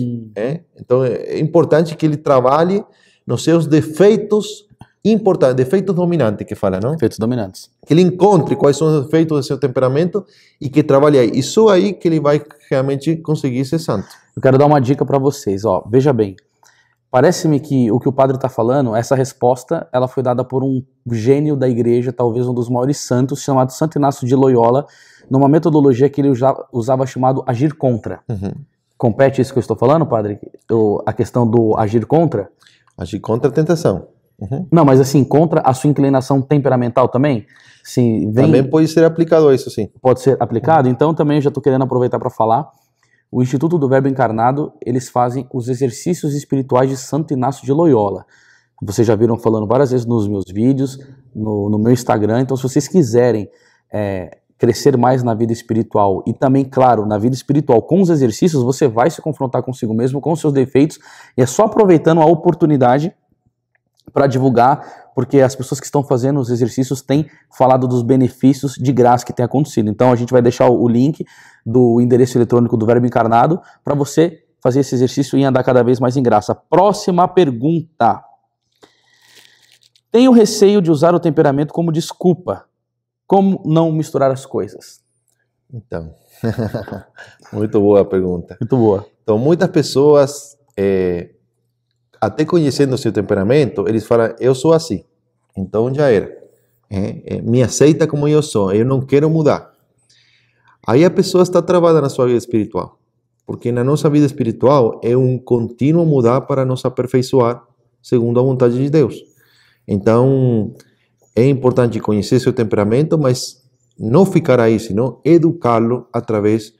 Então é importante que ele trabalhe nos seus defeitos importantes, defeitos dominantes que fala, não? Defeitos dominantes. Que ele encontre quais são os defeitos do seu temperamento e que trabalhe aí. E só aí que ele vai realmente conseguir ser santo. Eu quero dar uma dica para vocês, ó. Veja bem, parece-me que o padre está falando, essa resposta, ela foi dada por um gênio da igreja, talvez um dos maiores santos, chamado Santo Inácio de Loyola, numa metodologia que ele usava chamado agir contra. Compete isso que eu estou falando, padre? A questão do agir contra? Agir contra a tentação. Não, mas assim, contra a sua inclinação temperamental também? Se vem... Também pode ser aplicado a isso, sim. Pode ser aplicado? Então também eu já estou querendo aproveitar para falar. O Instituto do Verbo Encarnado, eles fazem os exercícios espirituais de Santo Inácio de Loyola. Vocês já viram falando várias vezes nos meus vídeos, no meu Instagram. Então, se vocês quiserem crescer mais na vida espiritual e também, claro, na vida espiritual com os exercícios, você vai se confrontar consigo mesmo, com os seus defeitos, e é só aproveitando a oportunidade para divulgar, porque as pessoas que estão fazendo os exercícios têm falado dos benefícios de graça que tem acontecido. Então a gente vai deixar o link do endereço eletrônico do Verbo Encarnado para você fazer esse exercício e andar cada vez mais em graça. Próxima pergunta. Tenho receio de usar o temperamento como desculpa. Como não misturar as coisas? Então, muito boa a pergunta. Muito boa. Então, muitas pessoas, até conhecendo o seu temperamento, eles falam, eu sou assim, então já era. Me aceita como eu sou, eu não quero mudar. Aí a pessoa está travada na sua vida espiritual, porque na nossa vida espiritual é um contínuo mudar para nos aperfeiçoar segundo a vontade de Deus. Então, é importante conhecer seu temperamento, mas não ficar aí, senão educá-lo através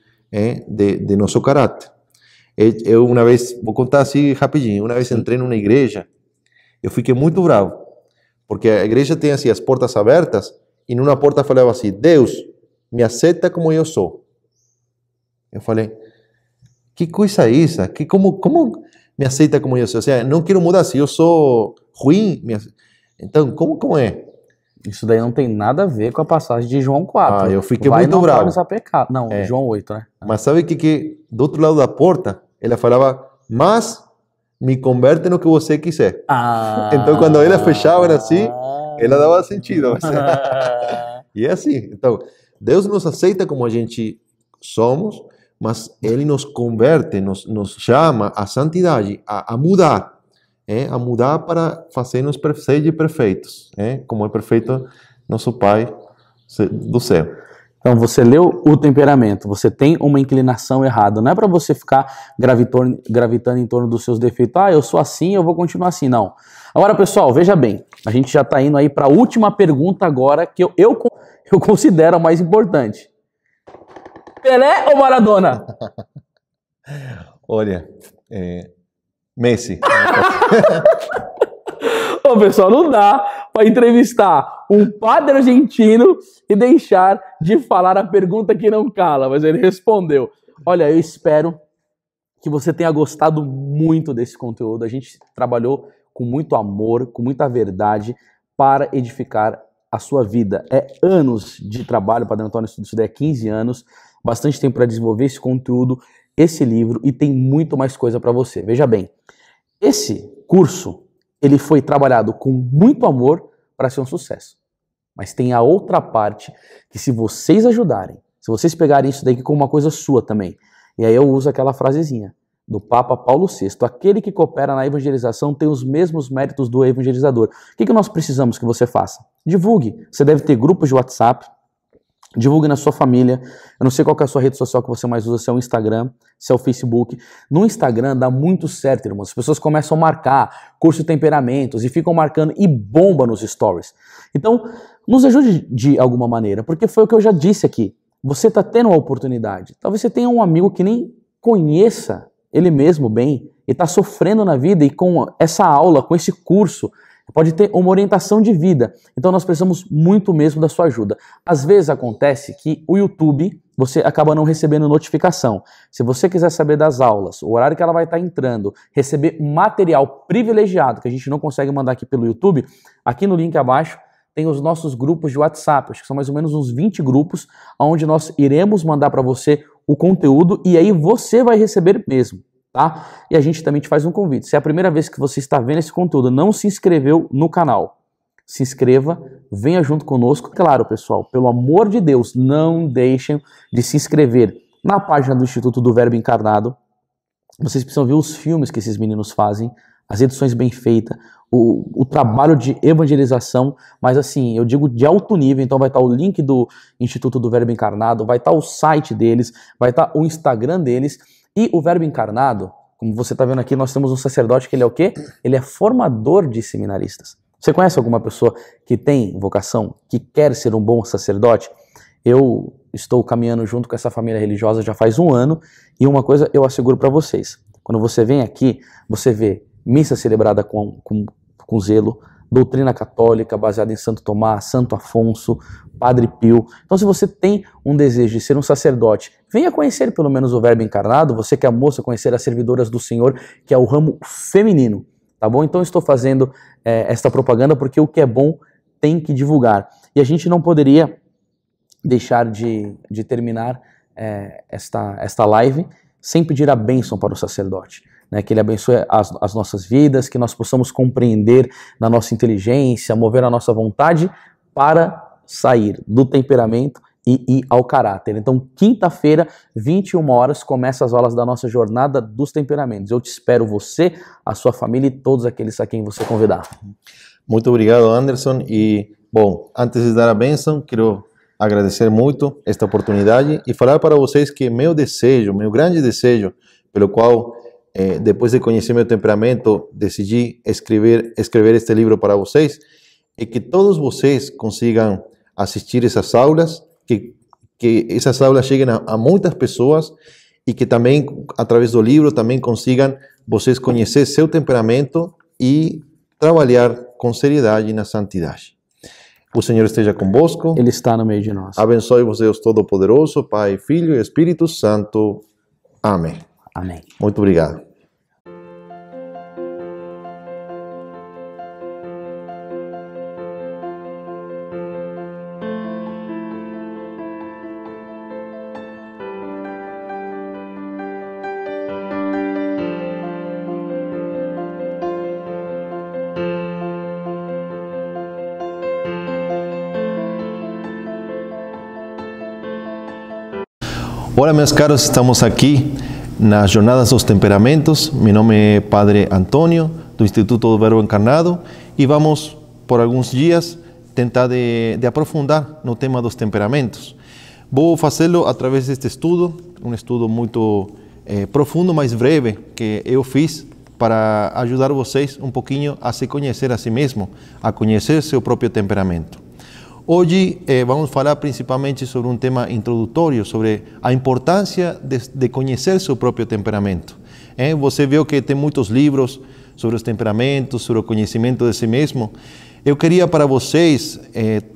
de nosso caráter. Eu uma vez, vou contar assim rapidinho, uma vez entrei numa igreja, eu fiquei muito bravo, porque a igreja tem assim as portas abertas, e numa porta falava assim, Deus, me aceita como eu sou. Eu falei, que coisa é essa? Como me aceita como eu sou? Ou seja, não quero mudar, se eu sou ruim, então como é? Isso daí não tem nada a ver com a passagem de João 4. Eu fiquei muito bravo. Não, João 8, né? Mas sabe que do outro lado da porta, ela falava, mas me converte no que você quiser. Então, quando ela fechava assim, ela dava sentido. E é assim. Então, Deus nos aceita como a gente somos, mas Ele nos converte, nos chama à santidade, a mudar. A mudar para fazer-nos perfeitos, como é perfeito nosso Pai do céu. Então você leu o temperamento, você tem uma inclinação errada, não é para você ficar gravitando em torno dos seus defeitos, eu sou assim, eu vou continuar assim, não. Agora pessoal, veja bem, a gente já está indo aí para a última pergunta agora, que eu considero a mais importante. Pelé ou Maradona? Olha, Messi. Ô, pessoal, não dá para entrevistar um padre argentino e deixar de falar a pergunta que não cala, mas ele respondeu. Olha, eu espero que você tenha gostado muito desse conteúdo. A gente trabalhou com muito amor, com muita verdade para edificar a sua vida. É anos de trabalho, Padre Antônio estuda isso daí há 15 anos, bastante tempo para desenvolver esse conteúdo, esse livro, e tem muito mais coisa para você. Veja bem, esse curso, ele foi trabalhado com muito amor para ser um sucesso. Mas tem a outra parte que, se vocês ajudarem, se vocês pegarem isso daqui como uma coisa sua também, e aí eu uso aquela frasezinha do Papa Paulo VI, aquele que coopera na evangelização tem os mesmos méritos do evangelizador. O que nós precisamos que você faça? Divulgue. Você deve ter grupos de WhatsApp, divulgue na sua família. Eu não sei qual que é a sua rede social que você mais usa, se é o Instagram, se é o Facebook. No Instagram dá muito certo, irmãos. As pessoas começam a marcar curso de temperamentos e ficam marcando e bomba nos stories. Então, nos ajude de alguma maneira, porque foi o que eu já disse aqui. Você está tendo uma oportunidade. Talvez você tenha um amigo que nem conheça ele mesmo bem e está sofrendo na vida, e com essa aula, com esse curso, pode ter uma orientação de vida. Então nós precisamos muito mesmo da sua ajuda. Às vezes acontece que o YouTube, você acaba não recebendo notificação. Se você quiser saber das aulas, o horário que ela vai estar entrando, receber material privilegiado que a gente não consegue mandar aqui pelo YouTube, aqui no link abaixo tem os nossos grupos de WhatsApp, acho que são mais ou menos uns 20 grupos, onde nós iremos mandar para você o conteúdo e aí você vai receber mesmo. Tá? E a gente também te faz um convite. Se é a primeira vez que você está vendo esse conteúdo, não se inscreveu no canal, se inscreva, venha junto conosco. Claro, pessoal, pelo amor de Deus, não deixem de se inscrever na página do Instituto do Verbo Encarnado. Vocês precisam ver os filmes que esses meninos fazem, as edições bem feitas, o trabalho de evangelização, mas assim, eu digo de alto nível. Então vai estar o link do Instituto do Verbo Encarnado, vai estar o site deles, vai estar o Instagram deles. E o Verbo Encarnado, como você está vendo aqui, nós temos um sacerdote que ele é o quê? Ele é formador de seminaristas. Você conhece alguma pessoa que tem vocação, que quer ser um bom sacerdote? Eu estou caminhando junto com essa família religiosa já faz um ano e uma coisa eu asseguro para vocês. Quando você vem aqui, você vê missa celebrada com zelo, doutrina católica baseada em Santo Tomás, Santo Afonso, Padre Pio. Então, se você tem um desejo de ser um sacerdote, venha conhecer pelo menos o Verbo Encarnado. Você que é moça, conhecer as servidoras do Senhor, que é o ramo feminino, tá bom? Então, eu estou fazendo esta propaganda porque o que é bom tem que divulgar. E a gente não poderia deixar de terminar esta live sem pedir a bênção para o sacerdote. Né, que ele abençoe as nossas vidas, que nós possamos compreender na nossa inteligência, mover a nossa vontade para sair do temperamento e ir ao caráter. Então, quinta-feira, 21 horas, começa as aulas da nossa jornada dos temperamentos. Eu te espero, você, a sua família e todos aqueles a quem você convidar. Muito obrigado, Anderson. E, bom, antes de dar a bênção, quero agradecer muito esta oportunidade e falar para vocês que meu desejo, meu grande desejo, pelo qual depois de conhecer meu temperamento, decidi escrever este livro para vocês, e que todos vocês consigam assistir essas aulas, que essas aulas cheguem a muitas pessoas e que também, através do livro, também consigam vocês conhecer seu temperamento e trabalhar com seriedade na santidade. O Senhor esteja convosco. Ele está no meio de nós. Abençoe-vos, Deus Todo-Poderoso, Pai, Filho e Espírito Santo. Amém. Amém. Muito obrigado. Olá, meus caros, estamos aqui nas Jornadas dos Temperamentos. Meu nome é Padre Antônio, do Instituto do Verbo Encarnado, e vamos, por alguns dias, tentar de aprofundar no tema dos temperamentos. Vou fazê-lo através deste estudo, um estudo muito profundo, mas breve, que eu fiz para ajudar vocês um pouquinho a se conhecer a si mesmo, a conhecer seu próprio temperamento. Hoje vamos falar principalmente sobre um tema introdutório, sobre a importância de conhecer seu próprio temperamento. Você viu que tem muitos livros sobre os temperamentos, sobre o conhecimento de si mesmo. Eu queria para vocês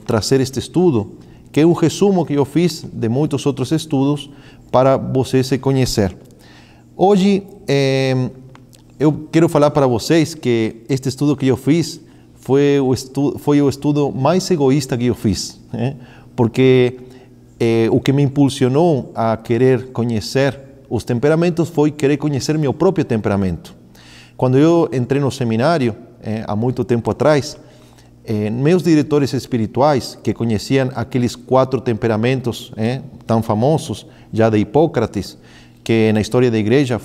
trazer este estudo, que é um resumo que eu fiz de muitos outros estudos, para vocês se conhecer. Hoje eu quero falar para vocês que este estudo que eu fiz foi o estudo mais egoísta que eu fiz, porque o que me impulsionou a querer conhecer os temperamentos foi querer conhecer meu próprio temperamento. Quando eu entrei no seminário, há muito tempo atrás, meus diretores espirituais, que conheciam aqueles 4 temperamentos tão famosos, já de Hipócrates, que na história da igreja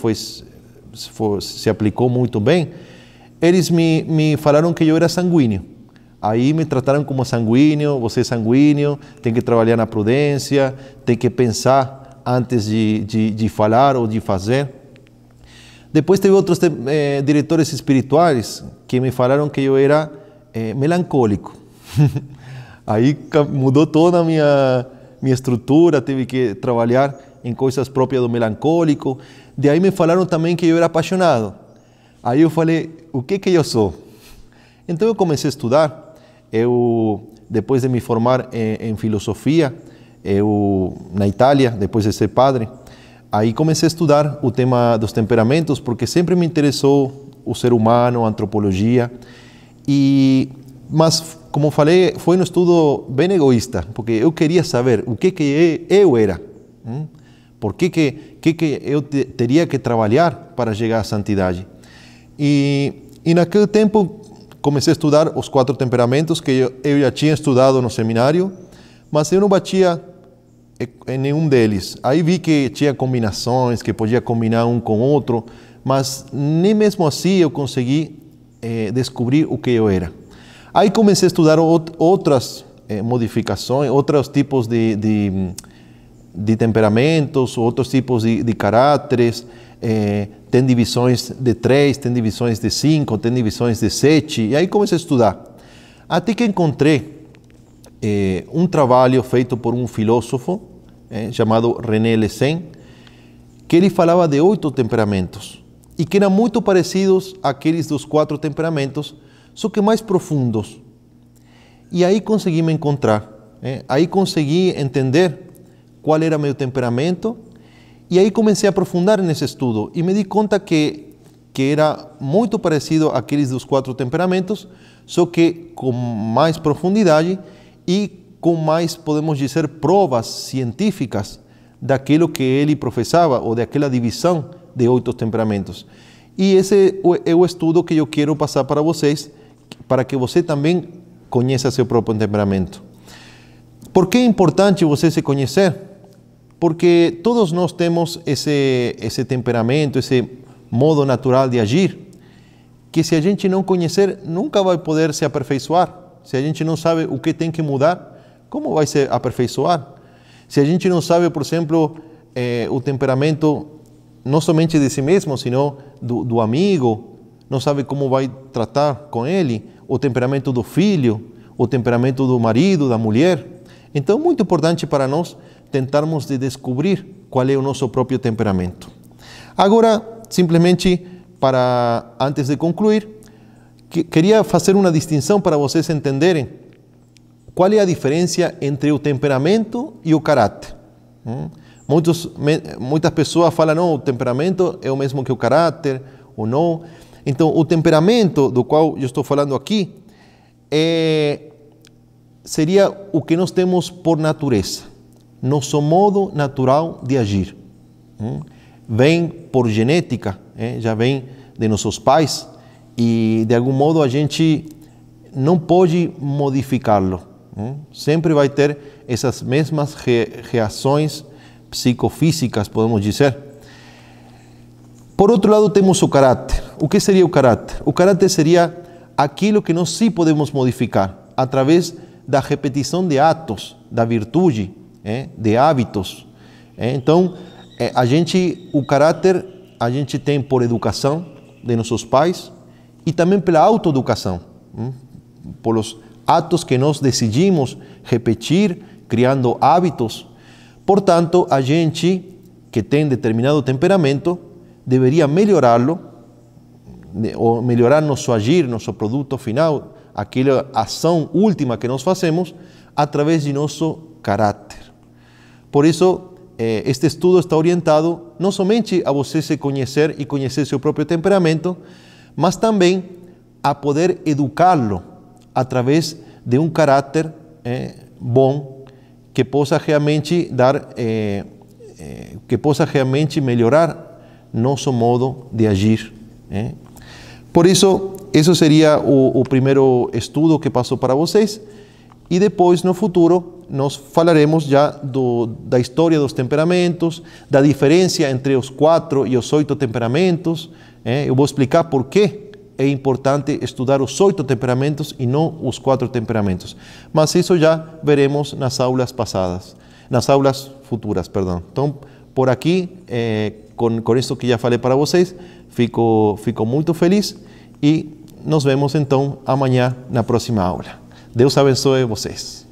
se aplicou muito bem, eles me falaram que eu era sanguíneo. Aí me trataram como sanguíneo. Você é sanguíneo, tem que trabalhar na prudência, tem que pensar antes de falar ou de fazer. Depois teve outros diretores espirituais que me falaram que eu era melancólico. Aí mudou toda a minha estrutura, tive que trabalhar em coisas próprias do melancólico. De aí me falaram também que eu era apaixonado. Aí eu falei, o que eu sou? Então eu comecei a estudar. Depois de me formar em filosofia, na Itália, depois de ser padre, aí comecei a estudar o tema dos temperamentos, porque sempre me interessou o ser humano, a antropologia. Mas, como falei, foi um estudo bem egoísta, porque eu queria saber o que eu era. Por que eu teria que trabalhar para chegar à santidade. E naquele tempo comecei a estudar os 4 temperamentos que eu já tinha estudado no seminário, mas eu não batia em nenhum deles. Aí vi que tinha combinações, que podia combinar um com o outro, mas nem mesmo assim eu consegui descobrir o que eu era. Aí comecei a estudar outras modificações, outros tipos de temperamentos, outros tipos de caráteres. Tem divisões de 3, tem divisões de 5, tem divisões de 7, e aí comecei a estudar. Até que encontrei um trabalho feito por um filósofo chamado René Lessen, que ele falava de 8 temperamentos, e que eram muito parecidos àqueles dos 4 temperamentos, só que mais profundos. E aí consegui me encontrar, aí consegui entender qual era meu temperamento, e aí comecei a aprofundar nesse estudo e me di conta que era muito parecido àqueles dos 4 temperamentos, só que com mais profundidade e com mais, podemos dizer, provas científicas daquilo que ele professava, ou daquela divisão de 8 temperamentos. E esse é o estudo que eu quero passar para vocês, para que você também conheça seu próprio temperamento. Por que é importante você se conhecer? Porque todos nós temos esse temperamento, esse modo natural de agir, que se a gente não conhecer, nunca vai poder se aperfeiçoar. Se a gente não sabe o que tem que mudar, como vai se aperfeiçoar? Se a gente não sabe, por exemplo, o temperamento não somente de si mesmo, sino do amigo, não sabe como vai tratar com ele, o temperamento do filho, o temperamento do marido, da mulher. Então, muito importante para nós tentarmos de descobrir qual é o nosso próprio temperamento. Agora, simplesmente, antes de concluir, queria fazer uma distinção para vocês entenderem qual é a diferença entre o temperamento e o caráter. Muitas pessoas falam, não, o temperamento é o mesmo que o caráter, ou não. Então, o temperamento do qual eu estou falando aqui seria o que nós temos por natureza. Nosso modo natural de agir. Vem por genética, já vem de nossos pais, e de algum modo a gente não pode modificá-lo. Sempre vai ter essas mesmas reações psicofísicas, podemos dizer. Por outro lado, temos o caráter. O que seria o caráter? O caráter seria aquilo que nós sim podemos modificar, através da repetição de atos, da virtude, de hábitos. Então, o caráter a gente tem por educação de nossos pais e também pela autoeducação, pelos atos que nós decidimos repetir, criando hábitos. Portanto, a gente que tem determinado temperamento deveria melhorá-lo, ou melhorar nosso agir, nosso produto final, aquela ação última que nós fazemos, através de nosso caráter. Por isso, este estudo está orientado não somente a você se conhecer e conhecer seu próprio temperamento, mas também a poder educá-lo através de um caráter bom, que possa realmente melhorar nosso modo de agir. Por isso, esse seria o primeiro estudo que passou para vocês. E depois, no futuro, nós falaremos já da história dos temperamentos, da diferença entre os 4 e os 8 temperamentos. Eu vou explicar por que é importante estudar os 8 temperamentos e não os 4 temperamentos. Mas isso já veremos nas aulas futuras, perdão. Então, por aqui, com isso que já falei para vocês, fico muito feliz e nos vemos então amanhã na próxima aula. Deus abençoe vocês.